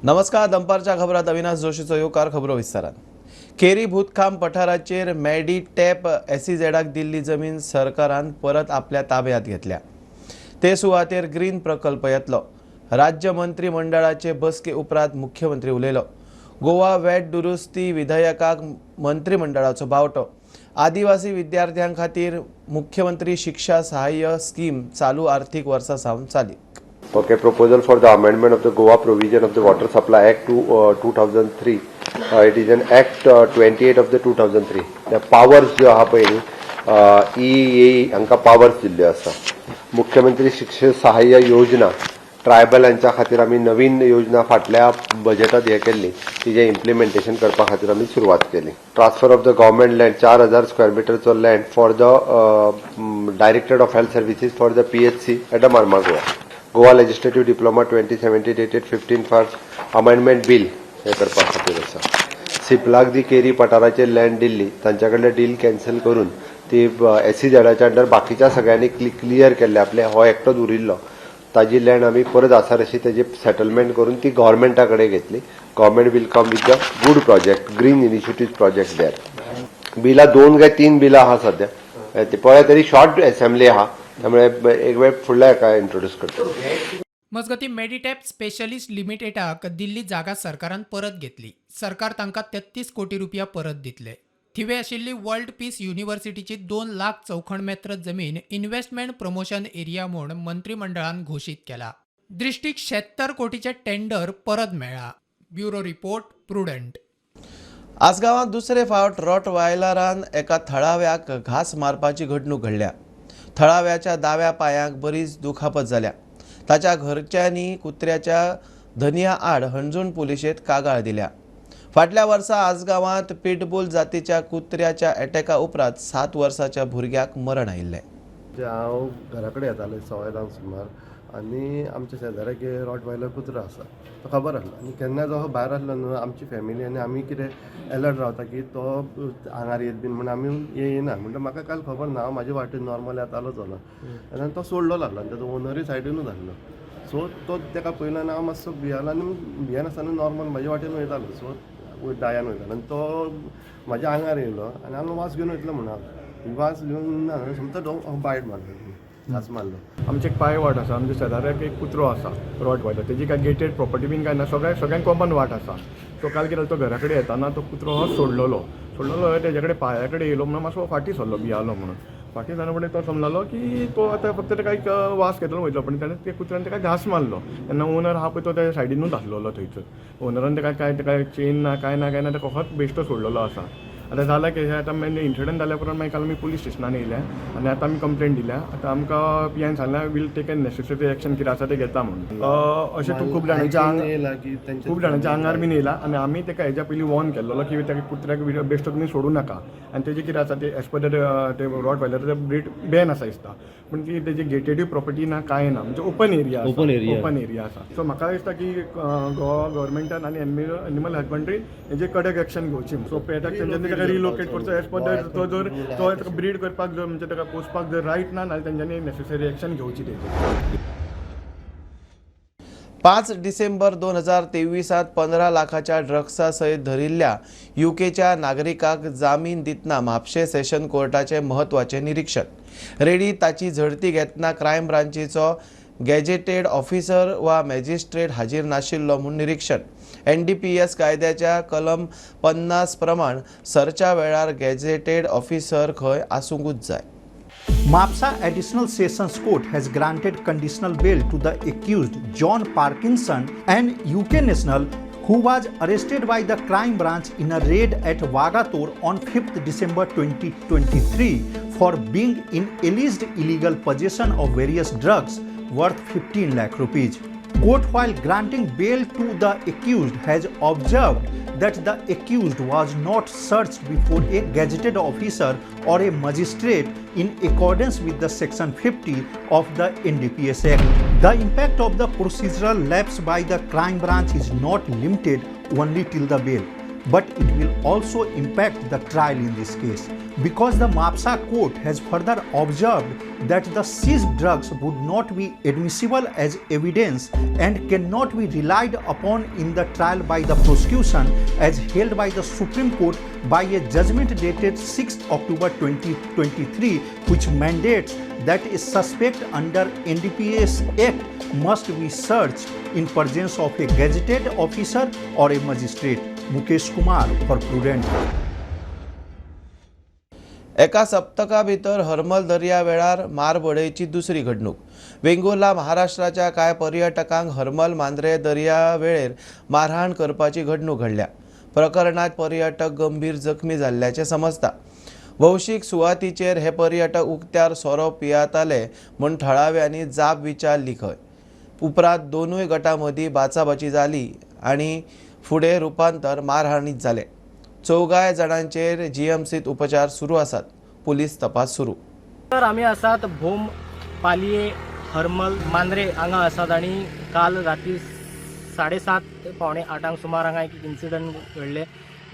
नमस्कार. दंपारच्या खबरात अविनाश जोशीचो येवकार. खबरो विस्तारान. केरी भूतखाम पठाराचेर मेडीटॅप एसीझेडाक दिल्ली जमीन सरकारान परत आपल्या ताब्यात घेतल्या. ते सुवातेर ग्रीन प्रकल्प येतलो. राज्य मंत्रिमंडळाचे बसके उपरांत मुख्यमंत्री उलयलो. गोवा वेट दुरुस्ती विधेयकाक मंत्रिमंडळाचो बावटो. आदिवासी विद्यार्थ्यां खातीर मुख्यमंत्री शिक्षा सहाय्य स्कीम चालू आर्थीक वर्सा सावन चाली. Okay, proposal for the amendment of the Goa provision of the Water Supply Act 2003. It is an Act 28 of the 2003. The powers जो हा पयली हांकां powers दिल्ले आसा. मुख्यमंत्री शिक्षा सहाय्य योजना ट्रायबल यांच्या खातीर आमी नवीन योजना फाटल्या बजेटात हे केल्ली. तिजे इम्प्लिमेंटेशन करपा खातीर आमी सुरवात केली. Transfer of the government land 4000 square मीटरचो land for the directorate of health services for the PHC at Marma Goa. Goa legislative diploma 2070 dated 15 for amendment bill हे करपा खातीर आसा. सिप्लाक दी केरी पठाराचेर लँड दिल्ली तांच्या कडल्यान डील कॅन्सल करून ती SEZच्या अंडर बाकीच्या सगळ्यांनी क्लियर केल्ले. आपले हो एकटोच उरिल्लो ताजी लँड आमी परत आसा अशी तेजी सेटलमेंट करून ती गव्हर्नमेंटा कडेन घेतली. Government will come with the good project, green initiative project there. बिलां 2 काय 3 बिलां आहा सध्या. ते पळय तरी शॉर्ट असेंब्ली आहा, त्यामुळे एक वेळ फुडल्या एका इंट्रोड्यूस करतो. मजगती मेडीटॅप स्पेशलिस्ट लिमिटेडाक दिल्ली जागा सरकारान परत घेतली. सरकार तांकां 33 कोटी रुपया परत दितले. थिवे आशिल्ली वर्ल्ड पीस युनिव्हर्सिटीची 2 लाख चौखण मेत्र जमीन इन्व्हेस्टमेंट प्रमोशन एरिया म्हूण मंत्रिमंडळान घोषीत केला. दृष्टीक 76 कोटीचे टेंडर परत मेळ्ळा. Bureau report prudent. आसगावांत दुसरे फावट रॉटवायलरान एका थळाव्याक घास मारपाची घडणूक घडल्या. थळाव्याच्या दाव्या पांयाक बरीच दुखापत जाल्या. ताच्या घरच्यांनी कुत्र्याच्या धनिया आड हणजूण पुलिशेंत कागाळ दिल्या. फाटल्या वर्सा आसगावांत पिटबुल जातीच्या कुत्र्याच्या एटॅका उपरांत 7 वर्साच्या भुरग्याक मरण आयिल्लें. हांव घरा कडेन येतालें 6 सुमार आनी आमच्या शेजाऱ्याक रॉटवायलर कुत्रो आसा तो खबर आसलो. आनी केन्ना जो भायर आसलो न्हू आमची फॅमिली आनी आमी कितें अलर्ट रावता की तो आंगार येत बीन म्हण आमी येयना. म्हणटा म्हाका काल खबर ना, हांव म्हाज्या वाटेन नॉर्मल येतालो चलो आनी तो सोडलो लागलो आनी ताजो ओनरूय सायडीनूच आसलो. सो तो ताका पयलो आनी हांव मातसो भियेलो आनी भियेनासतना नॉर्मल म्हाज्या वाटेन वयतालो. सो दायान वयतालो आनी तो म्हाज्या आंगार येयलो आनी हांव वास घेवन वयतलो म्हणून वास घेवन ना समतो बायट मारलो, घास मारलो. आमचे एक पांय वाट आसा. आमच्या शेजाऱ्याक एक कुत्रो आसा रॉटवायलर. तेजी काय गेटेड प्रॉपर्टी बीन काय ना, सगळ्यांक कॉमन वाट आसा. तो काल कितें तो घरा कडेन येताना तो कुत्रो हो सोडलेलो तेजे कडेन पांया कडेन येयलो म्हणून मातसो फाटी सरलो भियालो म्हणून. फाटी जाल्या फुडें तो समजलो की तो आतां फक्त ताका एक वास घेतलो वयतलो, पण ताणें त्या कुत्र्यान ताका घास मारलो. तेन्ना ओनर आहा पळय तो त्या सायडीनूच आसलेलो थंयच. ओनरान ताका चेन ना काय ना ताका फकत बेश्टो सोडलेलो आसा. आतां जाल्यार कितें आतां मागीर इन्सिडंट जाल्या उपरांत मागीर काल आमी पुलीस स्टेशनान येयल्या आनी आतां आमी कंप्लेंट दिल्या. आतां आमकां PIन सांगल्या will take an necessary action कितें आसा तें घेता म्हणून. अशें तूं खूब जाणांच्या आंगार बीन येयला आनी आमी ताका हेज्या पयलीं वॉर्न केल्लो की ताका कुत्र्याक बेश्टो तुमी सोडूं नाका. आनी तेजें कितें आसा तें एज पर ते रॉटवायलर ब्रीड बॅन आसा दिसता. पूण ती तेजी गेटेड प्रॉपर्टी ना काय ना, म्हणजे ओपन एरिया आसा. सो म्हाका दिसता की गोवा गव्हर्मेंटान आनी एनिमल हजबंड्री हेजेर कडक एक्शन घेवची. सो पेटाक तेंच्यांनी ताका रिलोकेट करचो एज पर तो जर ताका ब्रीड करपाक जर म्हणजे ताका पोसपाक जर रायट ना जाल्यार तेंच्यांनी नेसेसरी एक्शन घेवची तेजेर. 5 डिसेंबर 2023 15 लाखाच्या ड्रग्सा सयत धरिल्ल्या UKच्या नागरिकाक जामीन दितना म्हापशे सेशन कोर्टाचे म्हत्वाचे निरीक्षण. रेडी ताची झडती घेतना क्रायम ब्रांचीचो गॅजेटेड ऑफिसर वा मॅजिस्ट्रेट हाजीर नाशिल्लो म्हूण निरीक्षण. NDPS कायद्याच्या कलम 50 प्रमाण सर्चा वेळार गॅजेटेड ऑफिसर खंय आसूंकूच जाय. MAPSA Additional Sessions Court has granted conditional bail to the accused John Parkinson, an UK national who was arrested by the crime branch in a raid at Wagator on 5th December 2023 for being in alleged illegal possession of various drugs worth 15 lakh rupees. Court, while granting bail to the accused, has observed that the accused was not searched before a gazetted officer or a magistrate in accordance with the section 50 of the NDPS Act. The impact of the procedural lapse by the crime branch is not limited only till the bail. but it will also impact the trial in this case, because the MAPSA court has further observed that the seized drugs would not be admissible as evidence and cannot be relied upon in the trial by the prosecution as held by the Supreme Court by a judgment dated 6th October 2023, which mandates that a suspect under NDPS Act must be searched in presence of a gazetted officer or a magistrate. Mukesh Kumar for Prudent. एका सप्तका भितर हरमल दर्या वेळार मारबडेची दुसरी घडणूक. वेंगुर्ला महाराष्ट्राच्या कांय पर्यटकांक हरमल मांद्रे दर्या वेळेर मारहाण करपाची घडणूक घडल्या. प्रकरणात पर्यटक गंभीर जखमी जाल्ल्याचे समजता. भौशीक सुवातीचेर हे पर्यटक उक्त्यार सोरो पियाताले म्हूण थळाव्यांनी जाप विचारली खंय. उपरांत दोनूय गटां मदीं बाचाबाची जाली आनी फुडें रुपांतर मारहाणीत जालें. चौगाय जाणांचेर जीएमसीत उपचार सुरू आसात. पुलीस तपास सुरू. तर आमी आसात भोम पालये हरमल मांद्रे हांगा आसात आनी काल राती 7:30 पावणे 8 सुमार हांगा एक इन्सिडंट घडले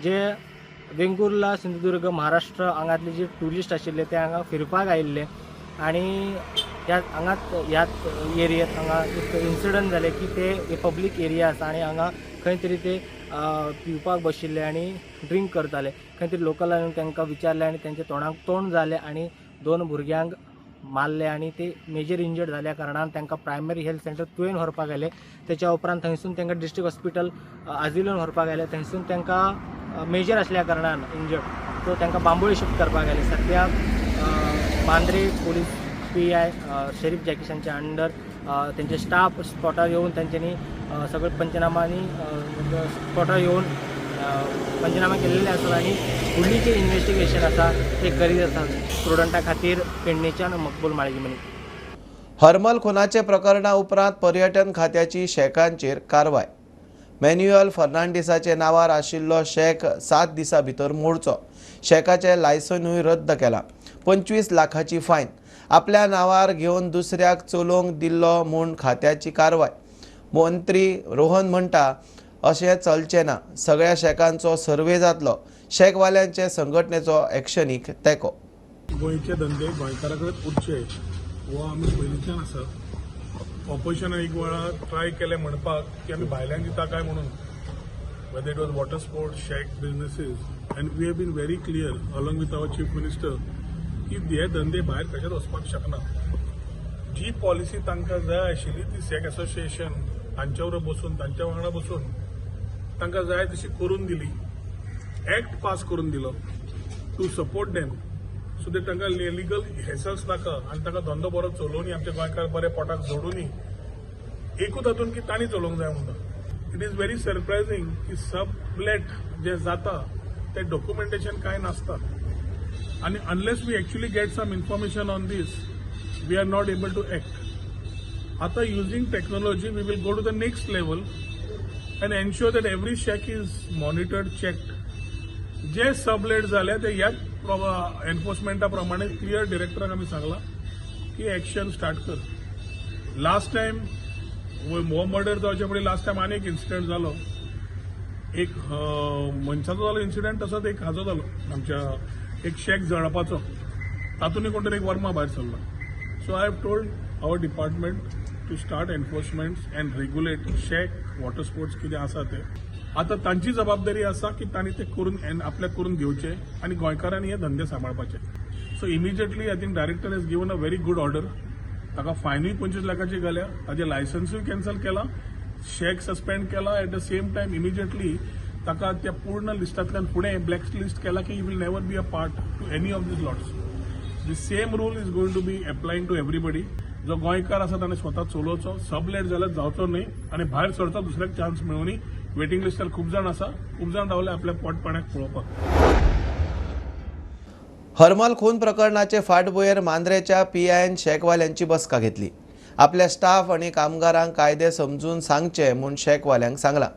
जे वेंगुर्ला सिंधुदुर्ग महाराष्ट्र हांगातले जे ट्युरिस्ट आशिल्ले ते हांगा फिरपाक आयिल्ले आनी ह्याच एरियेत हांगा एक इन्सिडंट जाले की ते पब्लीक एरिया आसा आनी हांगा खंय तरी ते पिवपाक बशिल्ले आनी ड्रिंक करताले. खंय तरी लोकलांनी तांकां विचारलें आनी तांच्या तोंडाक तोंड जालें आनी 2 भुरग्यांक मारले आनी ते मेजर इंजर्ड जाल्या कारणान तांकां प्रायमरी हेल्थ सेंटर तुवें व्हरपाक गेले. तेच्या उपरांत थंयसून तांकां डिस्ट्रिक्ट हॉस्पिटल आजिलोन व्हरपाक गेले. थंयसून तांकां मेजर आसल्या कारणान इंजर्ड सो तांकां बांबोळी शिफ्ट करपाक गेले. सद्याक मांद्रे पोलीस PI शरीफ जॅकिसांच्या अंडर त्यांचे स्टाफ स्पॉटार येवन तांच्यांनी सगळे पंचनामांनी स्पॉटार येवन पंचनामा केलेले आसात आनी फुडली जे इन्व्हेस्टिगेशन आसा ते करीत आसात. प्रुडंटा खातीर पेडणेच्यान मकबूल माळगिमणी. हरमल खुनाचे प्रकरणा उपरांत पर्यटन खात्याची शेकांचेर कारवाय. मॅन्युअल फर्नांडिसाचे नांवार आशिल्लो शेक 7 दिसां भितर मोडचो. शेकाचे लायसनूय रद्द केला. 25 लाखाची फायन. आपल्या नांवार घेवन दुसऱ्याक चलोवंक दिल्लो म्हूण खात्याची कारवाय. मंत्री रोहन म्हणटा अशें चलचें ना. सगळ्या शेकांचो सर्वे जातलो. शेकवाल्यांचे संघटनेचो एक्शनीक तेंको. गोंयचे धंदे गोंयकारा कडेन उरचे हो आमी पयलींच्यान आसा. ऑपोजिशनान एक वेळा ट्राय केलें म्हणपाक की आमी भायल्यांक दिता काय म्हणून, whether it was water sports, shack businesses, and we have been very clear along with our chief minister की हे धंदे भायर कशेच वचपाक शकना. जी पॉलिसी तांकां जाय आशिल्ली ती शेक असोसिएशन हांच्या बरोबर बसून तांच्या वांगडा बसून तांकां जाय तशी करून दिली. एक्ट पास करून दिलो to support them so that तांकां लिगल हेसल्स नाका आनी तांकां धंदो बरो चलोवनी आमचे गोंयकार बरे पोटाक जोडूनी एकूच हातून की तांणी चलोवंक जाय म्हणटा. इट इज व्हेरी सरप्रायझींग की सबलेट जे जाता ते डॉक्युमेंटेशन कांय नासता आनी unless we actually get some information on this we are not able to act. आता using technology we will go to the next level and ensure that every shack is monitored, checked. जे sublet जाले ते ह्याच एन्फोर्समेंटा प्रमाणे clear डिरेक्टराक आमी सांगला की action start कर. लास्ट टायम हो मर्डर जावचे पयलीं लास्ट टायम आनी एक इन्सिडंट जालो. एक मनशाचो जालो इन्सिडंट तसोच एक हाजो जालो आमच्या एक शेक जळपाचो. तातूंतय कोण तरी एक वर्मा भायर सरलो. So I have told our department to start enforcement and regulate shake water sports कितें आसा ते. आता तांची जबाबदारी आसा की तांणी ते करून आपल्याक करून घेवचे आनी गोंयकारांनी हे धंदे सांबाळपाचे. So immediately I think director has given a very good order. ताका फायनूय 25 लाखाची घाल्या. ताजे लायसन्सूय कॅन्सल केला. शेक सस्पेंड केला. At the same time immediately ताका त्या पूर्ण लिस्टांतल्यान फुडें ब्लॅक लिस्ट केला की you will never be a part to any of these lots. The same rule is going to be applying to everybody. जो गोंयकार आसा ताणें स्वता चलोवचो. सबलेट जाल्यार जावचो न्हय आनी भायर सरचो दुसऱ्याक चान्स मेळूनी. वेटिंग लिस्टार खूब जाण आसा. खूब जाण रावले आपल्या पोटपाण्याक पळोवपाक. हरमल खून प्रकरणाचे फाटभुंयेर मांद्रेच्या PIन शेकवाल्यांची बसका घेतली. आपल्या स्टाफ आनी कामगारांक कायदे समजून सांगचे म्हूण शेकवाल्यांक सांगला.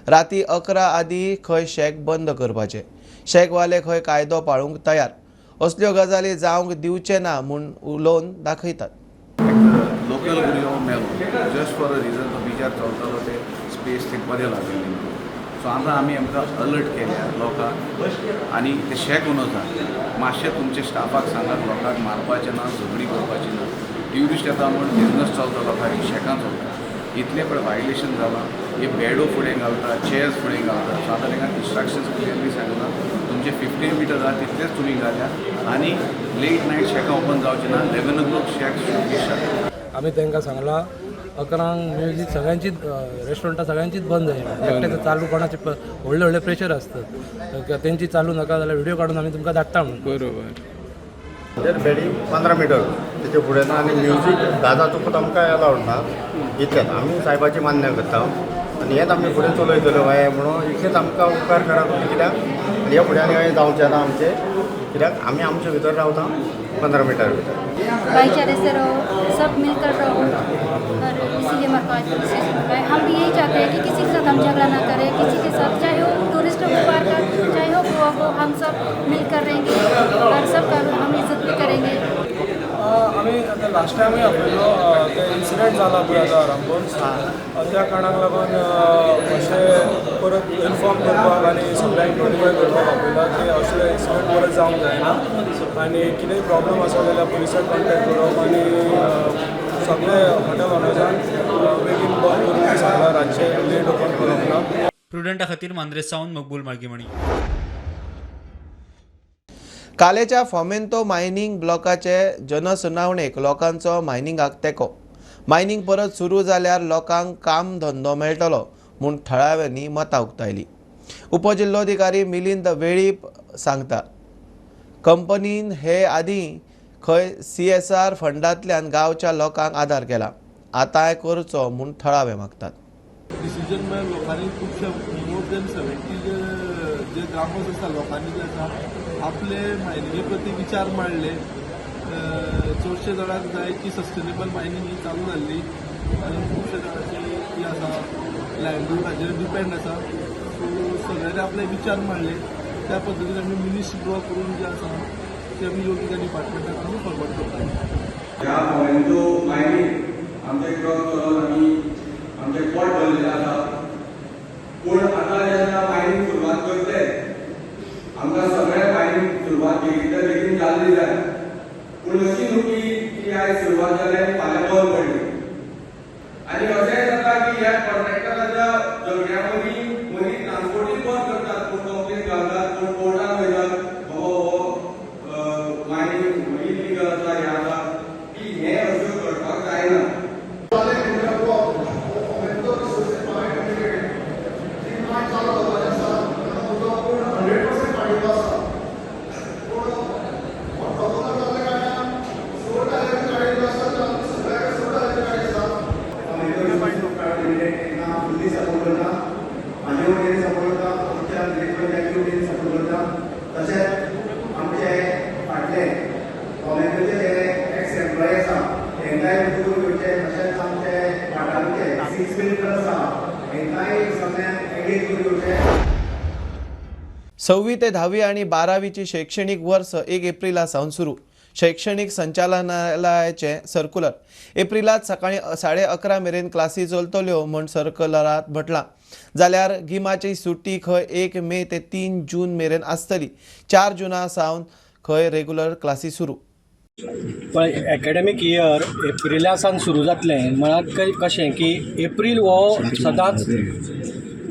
राती 11 आदीं खंय शेक बंद करपाचे. शेकवाले खंय कायदो पाळूंक तयार. असल्यो गजाली जावंक दिवचे ना म्हूण उलोवन दाखयतात. लोकल भुरगो मेलो जस्ट फॉर अ रिजन तो बिजार चलतालो ते स्पेस तेंकपाचें लागलें. सो आतां आमी आमकां अलर्ट केल्या लोकांक आनी ते शेक उनोता मातशें तुमचे स्टाफाक सांगात लोकांक मारपाचें ना झगडी करपाची ना ट्युरिस्ट येता म्हूण बिजनस चलता लोकांक शेकान चलता इतलें पळय वायलेशन जालां हे बॅडो फुडें घालता चेअर्स फुडें घालता सो आतां तांकां इंस्ट्रक्शन्स क्लियरली सांगला तुमचे 15 मिटर जाता तितलेच तुमी घाल्या आनी लेट नायट शेकां ओपन जावचें ना 11 o'clock shake should be shut आम्ही तांकां सांगला 11 म्युझिक सगळ्यांचीच रेस्टॉरंटां सगळ्यांचीच बंद जायना एकट्याचं चालू कोणाचे व्हडले व्हडले प्रेशर असतात तेंची चालू नाका जाल्यार व्हिडिओ काडून आमी तुमकां धाडटा म्हणून बरोबर बेडी 15 मिटर तेचे फुडें ना आनी म्युजीक दादा तुका आमकां अलावड ना इतलेंच आमी सायबाची मान्य करता आनी हेंच आमी फुडें चलयतले वाय म्हणून इतलेंच आमकां उपकार करा तुमी कित्याक ह्या फुडें आनी अशें जावचें ना आमचें कित्याक आमी आमचे भितर रावता 15 मिटर भितर भाईचारे से रहो, सब मिलकर रहो और इसीलिए हम भी यही चाहते हैं कि किसी के साथ हम झगड़ा ना करें, किसी के साथ चाहे वो टूरिस्ट हो गोवा का चाहे हो गोवा को, हम सब मिलकर रहेंगे और सबका हम इज्जत भी करेंगे। आम्ही आता लास्ट टायमूय आपयलो ते इन्सिडंट जाला पळय आतां रामबन त्या कारणाक लागून अशें परत इन्फॉर्म करपाक आनी सगळ्यांक नोटिफाय करपाक आपयला की असले इन्सिडंट परत जावंक जायना आनी कितेंय प्रॉब्लम आसा जाल्यार पुलिसाक कॉन्टेक्ट करप आनी सगळे हॉटेल ऑनर्सान बेगीन बंद करून सांगला रातचे लेट ओपन करप ना। प्रुडंटा खातीर मांद्रे सावन मकबूल माळगीमणी। कालेच्या फॉमेंतो मायनिंग ब्लॉकाचे जनसुनावणेक लोकांचो मायनिंगाक तेंको मायनिंग परत सुरू जाल्यार लोकांक काम धंदो मेळटलो म्हूण थळाव्यांनी मतां उक्तायली। उपजिल्लोधिकारी मिलिंद वेळीप सांगता कंपनीन हे आदीं खंय CSR फंडांतल्यान गांवच्या लोकांक आदार केला आतांय करचो म्हूण थळावे मागतात। डिसिजन म्हळ्यार लोकांनी खुबशे मोर देन 70 जे ग्रामस आसा लोकांनी जे आसा आपले मायनिंगे प्रती विचार मांडले। चडशे जाणांक जाय की सस्टेनेबल मायनिंग ही चालू जाल्ली आनी खुबशे जाणांची जी आसा लायव्हलीहूड हाजेर डिपेंड आसा सो सगळ्यांनी आपले विचार मांडले त्या पद्दतीन आमी मिनिस्ट्री ड्रॉ करून जे आसा ते आमी योग्य त्या डिपार्टमेंटाक आमी फॉरवर्ड करतात। ह्या फॉमेंतो मायनींग आमचे क्रॉस करून आमी आमचे पोट भरलेले आसा पूण आतां जेन्ना मायनींग सुरवात करतले आमकां सगळे मायनींग सुरवात केली तर बेगीन जाल्ली जाय पूण अशी न्हू की आयज सुरवात जाली आनी फाल्यां बंद पडली आनी अशेंय जाता की ह्या कॉन्ट्रॅक्टराच्या झगड्या मदीं मदीं ट्रान्सपोर्टूय बंद करतात पूण कंप्लेन घालतात पूण कोर्टान वयतात बाबा हो मायनींग इलिगल आसा हें आसा की हें अशें करपाक जायना। सव्वी ते 10वी आणि 12वीची शैक्षणिक वर्ष 1 एप्रिला सावन सुरू। शैक्षणिक संचालनालयाचे सर्क्युलर एप्रिलात सकाळी 11:30 मेरेन क्लासी चलतल्यो म्हूण सर्क्युलरात म्हटलां। जाल्यार गिमाची सुटी खंय 1 मे ते 3 जून मेरेन आसतली। 4 जूना सावन खंय रेग्युलर क्लासी सुरू। पण एकाडेमीक इयर एप्रिलासान सुरू जातलें म्हळ्यार कशें की एप्रील हो सदांच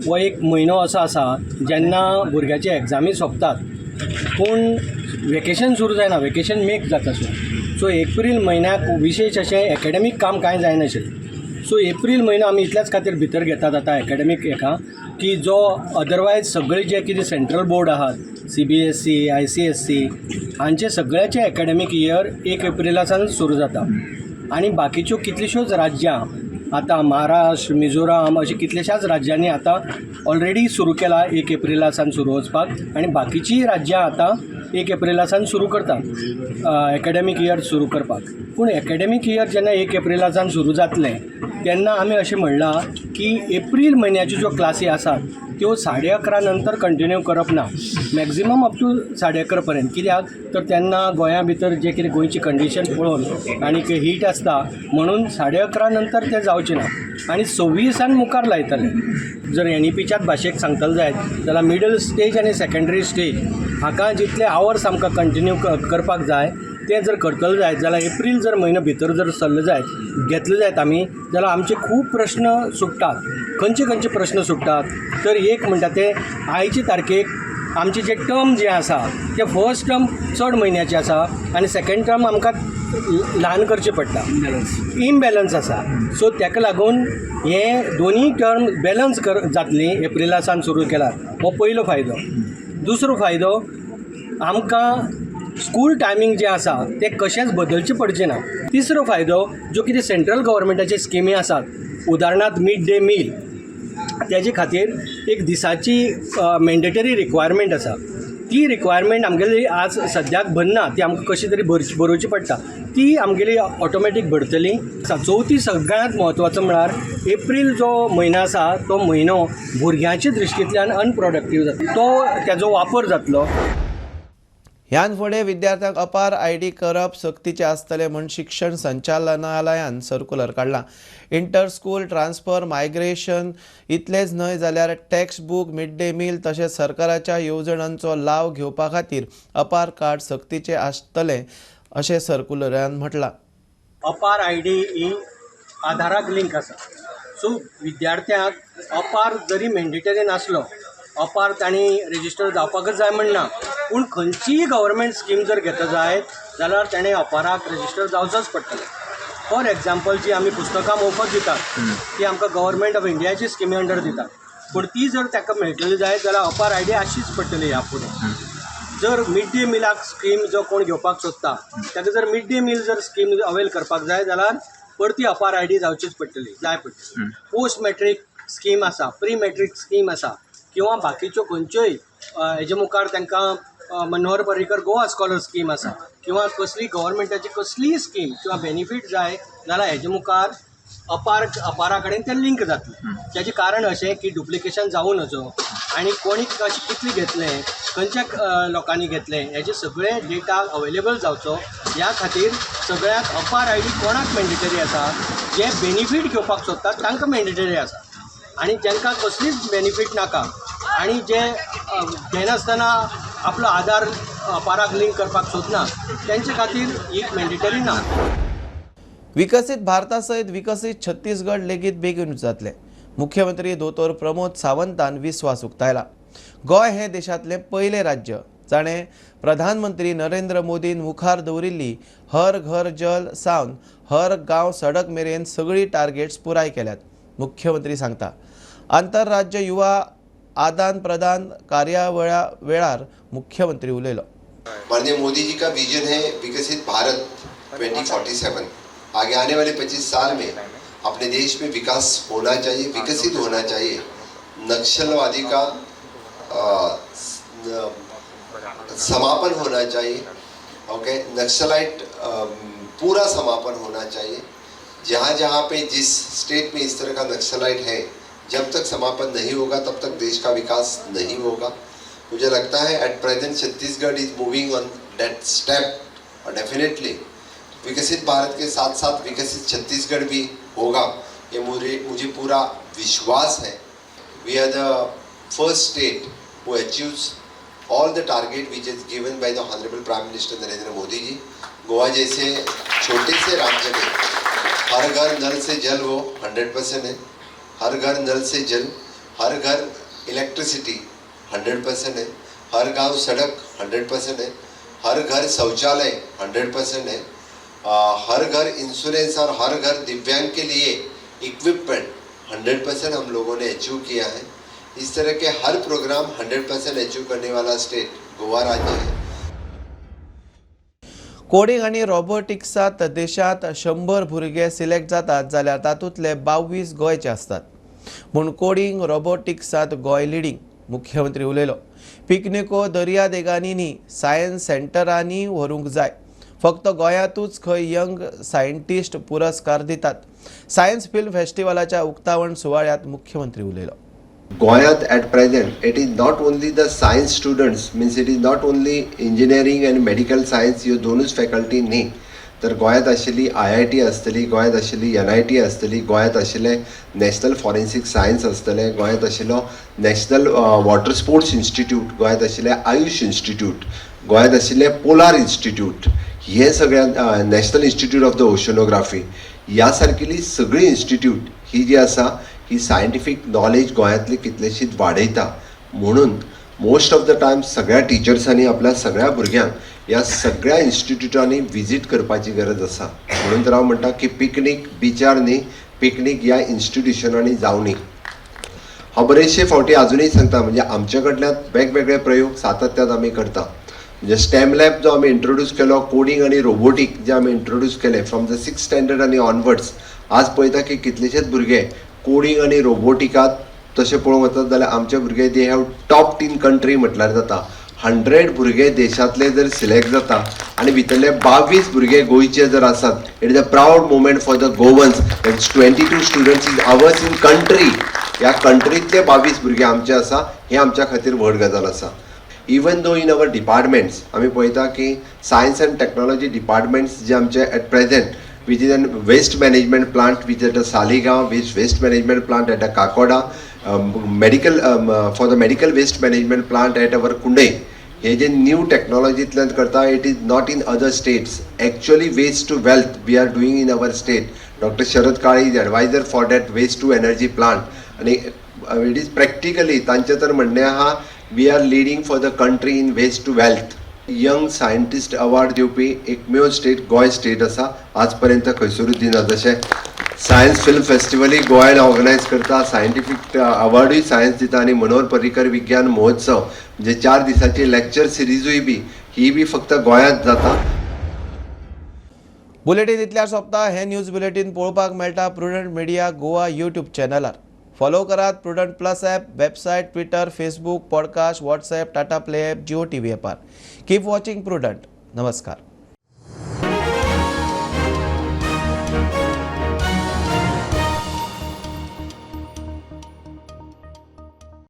हो एक म्हयनो असो आसा जेन्ना भुरग्याचे एग्जामी सोंपतात पूण वेकेशन सुरू जायना, वेकेशन मेक जाता सो एप्रील म्हयन्याक विशेश अशें एकाडेमीक काम कांय जायनाशिल्लें। सो एप्रील म्हयनो आमी इतल्याच खातीर भितर घेतात आतां एकाडेमीक हेका की जो अदरवायज सगळे जे कितें सेंट्रल बोर्ड आहात CBSE ICSE हांचे सगळ्याचे एकाडेमीक इयर 1 एप्रिलासान सुरू जाता आनी बाकीच्यो कितल्योश्योच राज्यां आतां महाराष्ट्र मिझोराम अशें कितल्याशाच राज्यांनी आतां ऑलरेडी सुरू केला 1 एप्रिलासान सुरू वचपाक आनी बाकीचीं राज्यां आतां 1 एप्रिलासान सुरू करतात एकाडेमीक इयर सुरू करपाक। पूण एकाडेमीक इयर जेन्ना 1 एप्रिलासान सुरू जातलें तेन्ना आमी अशें म्हणलां की एप्रील म्हयन्याच्यो ज्यो क्लासी आसात त्यो 11:30 नंतर कंटिन्यू करप ना, मॅक्झिमम अप टू 11:30 पर्यंत। कित्याक तर तेन्ना गोंया भितर जे कितें गोंयची कंडिशन पळोवन आनी हीट आसता म्हणून 11:30 नंतर ते जावचें ना आनी 26 मुखार लायतले। जर NEPच्याच भाशेक सांगतले जायत जाल्यार मिडल स्टेज आनी सेकंडरी स्टेज हाका जितले आवर्स आमकां कंटिन्यू करपाक जाय ते जर करतले जायत जाल्यार एप्रील जर म्हयनो भितर जर सरले जायत घेतले जायत आमी जाल्यार आमचे खूब प्रश्न सुट्टात. खंयचे प्रश्न सुट्टात तर एक म्हणटा ते आयचे तारखेक आमचे जे टर्म जे आसा ते फर्स्ट टर्म चड म्हयन्याचे आसा आनी सेकंड टर्म आमकां ल्हान करचे पडटा. इम्बॅलन्स आसा. सो ताका लागून हे दोनी टर्म बॅलन्स जातली एप्रिला सावन सुरू केल्यार हो पयलो फायदो. दुसरो फायदो आमकां स्कूल टायमींग जे आसा ते कशेंच बदलचे पडचे ना. तिसरो फायदो ज्यो कितें सेंट्रल गव्हर्मेंटाचे स्किमी आसात उदाहरणार्थ मिड डे मील तेजे खातीर एक दिसाची मॅन्डेटरी रिक्वायरमेंट आसा. ती रिक्वायरमेंट आमगेली आज सद्याक भरना ती आमकां कशी तरी भरोवची पडटा. ती आमगेली ऑटोमॅटीक भरतली. चवथी सगळ्यांत म्हत्वाचो म्हळ्यार एप्रील जो म्हयनो आसा तो म्हयनो भुरग्यांचे दृश्टींतल्यान अनप्रोडक्टीव जाता. तो तेजो वापर जातलो. ह्यान फुडें विद्यार्थ्यांक अपार ID करप सक्तीचे आसतले म्हूण शिक्षण संचालनालयान सर्क्युलर काडला. इंटर स्कूल ट्रान्सफर मायग्रेशन इतलेच न्हय जाल्यार text book mid day meal तशेंच सरकाराच्या येवजणांचो लाव घेवपा खातीर अपार कार्ड सक्तीचे आसतले अशें सर्क्युलरान म्हटलां. अपार ID ही आधाराक लिंक आसा. सो विद्यार्थ्यांक अपार जरी मॅन्डेटरी नासलो अपार तांणी रेजिस्टर जावपाकच जाय म्हणना पूण खंयचीय गव्हर्मेंट स्कीम जर घेता जायत जाल्यार ताणें अपाराक रेजिस्टर जावचोच पडटलें. फॉर एग्जाम्पल जी आमी पुस्तकां मोफत दितात ती आमकां गव्हर्मेंट ऑफ इंडियाची स्किमी अंडर दितात पूण ती जर ताका मेळटली जायत जाल्यार अपार ID आसचीच पडटली ह्या फुडें. जर मिड डे मिलाक स्कीम जो कोण घेवपाक सोदता ताका जर मिड डे मील जर स्कीम अवेल करपाक जाय जाल्यार परती अपार ID जावचीच पडटली जाय पडटली. पोस्ट मॅट्रीक स्कीम आसा प्री मॅट्रीक स्कीम आसा किंवा बाकीच्यो खंयच्योय हेजे मुखार तांकां मनोहर पर्रीकर गोवा स्कॉलर स्कीम आसा किंवा कसली गव्हर्मेंटाची कसलीय स्कीम किंवा बेनिफीट जाय जाल्यार हेजे मुखार अपारा कडेन तें लिंक जातलें. तेजें कारण अशें की डुप्लिकेशन जावं नजो आनी कोणी कशें कितले घेतलें खंयच्या लोकांनी घेतलें हेजे सगळे डेटा अवेलेबल जावचो ह्या खातीर सगळ्याक अपार ID कोणाक मॅन्डेटरी आसा जे बेनिफीट घेवपाक सोदतात तांकां मॅन्डेटरी आसा आनी जांकां कसलीच बेनिफीट नाका आनी जे घेनासतना आपलो आधार अपाराक लिंक करपाक सोदना तेंचे खातीर ही मॅन्डेटरी ना. विकसीत भारता सयत विकसीत छत्तीसगड लेगीत बेगीनूच जातले. मुख्यमंत्री दोतोर प्रमोद सावंतान विस्वास उक्तायला. गोंय हे देशातले पयले राज्य जाणें प्रधानमंत्री नरेंद्र मोदीन मुखार दवरिल्ली हर घर जल सावन हर गांव सडक मेरेन सगळी टार्गेट्स पुराय केल्यात. मुख्यमंत्री सांगता. आंतरराज्य युवा आदान प्रदान कार्यावळा वेळार मुख्यमंत्री उलयलो. माननीय मोदी जी का विजन है विकसित भारत 2047. आगे आने वाले 25 साल में अपने देश में विकास होना चाहिए, विकसित होना चाहिए. नक्सलवादी का समापन होना चाहिए. ओके, नक्सलाइट पूरा समापन होना चाहिए. जहाँ जहाँ पे जिस स्टेट में इस तरह का नक्सलाइट है जब तक समापन नहीं होगा तब तक देश का विकास नहीं होगा. मुझे लगता है at present Chhattisgarh is moving on that step और डेफिनेटली विकसित भारत के साथ साथ विकसित छत्तीसगढ़ भी होगा ये मुझे पूरा विश्वास है. We are the first state who achieves all the target which is given by the honourable prime minister Narendra Modi ji. Goa जैसे छोटे से राज्य में हर घर नल से जल वो 100% है. हर घर नल से जल, हर घर इलेक्ट्रिसिटी 100% है. हर गांव सड़क 100% है. हर घर शौचालय 100% है. हर घर इंश्योरेंस और हर घर दिव्यांग के लिए इक्विपमेंट 100% हम लोगों ने अचीव किया है. इस तरह के हर प्रोग्राम 100% अचीव करने वाला स्टेट गोवा राज्य है. कोडिंग आणि रोबोटिक्सात देशात 100 भुरगे सिलेक्ट जातात जाल्यार तातूंतले 22 गोंयचे असतात म्हूण कोडिंग रोबोटिक्सात गोंय लिडींग. मुख्यमंत्री उलयलो. पिकनिको दर्या देगांनी सायन्स सेंटरांनी व्हरूंक जाय. फक्त गोंयांतूच खंय यंग सायंटिस्ट पुरस्कार दितात. सायन्स फिल्म फेस्टिवलाच्या उक्तावण सुवाळ्यात मुख्यमंत्री उलयलो. Goyat at present, it is not only the science students, means it is not only engineering and medical science, ये दोनों faculty नहीं, तर गोंयांत आशिल्ली IIT आसतली, गोंयांत आशिल्ली NIT आसतली, गोंयांत आशिल्लें नॅशनल फॉरेन्सीक सायन्स आसतलें, गोंयांत आशिल्लो नॅशनल वॉटर स्पोर्ट्स इन्स्टिट्यूट, गोंयांत आशिल्लें आयुश इन्स्टिट्यूट, गोंयांत आशिल्लें पोलार इन्स्टिट्यूट, हे सगळ्या national institute of the oceanography ह्या सारकिल्ली सगळीं इन्स्टिट्यूट ही जी आसा ही सायंटिफीक नॉलेज गोंयांतली कितलेशीच वाडयता. म्हणून मोस्ट ऑफ द टायम सगळ्या टिचर्सांनी आपल्या सगळ्या भुरग्यांक ह्या सगळ्या इन्स्टिट्यूटांनी विजीट करपाची गरज आसा. म्हणून तर हांव म्हणटा की पिकनीक बिचार न्ही, पिकनीक ह्या इन्स्टिट्यूशनांनी जावनी. हांव बरेचशे फावटी आजुनूय सांगता, म्हणजे आमचे कडल्यान वेगवेगळे प्रयोग सातत्यान आमी करता. म्हणजे स्टेम लॅब जो आमी इंट्रोड्यूस केलो, कोडिंग आनी रोबोटीक जे आमी इंट्रोड्यूस केले फ्रॉम द 6th स्टँडर्ड आनी ऑनवर्ड्स, आज पळयता की कितलेशेच भुरगे कोडिंग आनी रोबोटिकात तशें पळोवंक वचत जाल्यार आमचे भुरगे दे हॅव टॉप 10 कंट्री म्हटल्यार जाता. 100 भुरगे देशांतले जर सिलेक्ट जाता आनी भितरले 22 भुरगे गोंयचे जर आसात, it is a proud moment for the Goans. 22 students is hours in country. ह्या कंट्रींतले 22 भुरगे आमचे आसा, हे आमच्या खातीर व्हड गजाल आसा. Even though in our departments आमी पळयता की सायन्स एंड टेक्नॉलॉजी डिपार्टमेंट्स जे आमचे at present, which is a waste management plant which is at Saligaon, waste management plant at Kakoda, for the medical waste management plant at our Kundai. हे जे new टेक्नॉलॉजींतल्यान करता, it is not in other states. Actually waste to wealth we are doing in our state. Doctor Sharad Kale is advisor for that waste to energy plant. आणि it is practically तांचे तर म्हणणें आहा, we are leading for the country in waste to wealth. Young scientist award दिवपी एकमेव state Goa state आसा. आज पर्यंत खंयसरूच दिना. जशें सायन्स फिल्म फेस्टिवलूय गोंयान ऑर्गनायज करता, सायंटिफीक अवॉर्डूय सायन्स दिता, आनी मनोहर पर्रीकर विज्ञान महोत्सव म्हणजे 4 दिसाची लेक्चर सिरीजूय बी ही बी फक्त गोंयांत जाता. बुलेटीन इतल्यार सोंपता. हे न्यूज बुलेटीन पळोवपाक मेळटा प्रुडंट मिडिया गोवा यूट्यूब चॅनलार. फॉलो करात Prudent plus app, website, Twitter, Facebook, podcast, WhatsApp, Tata Play app, Jio TV ॲपार. Keep watching Prudent. नमस्कार.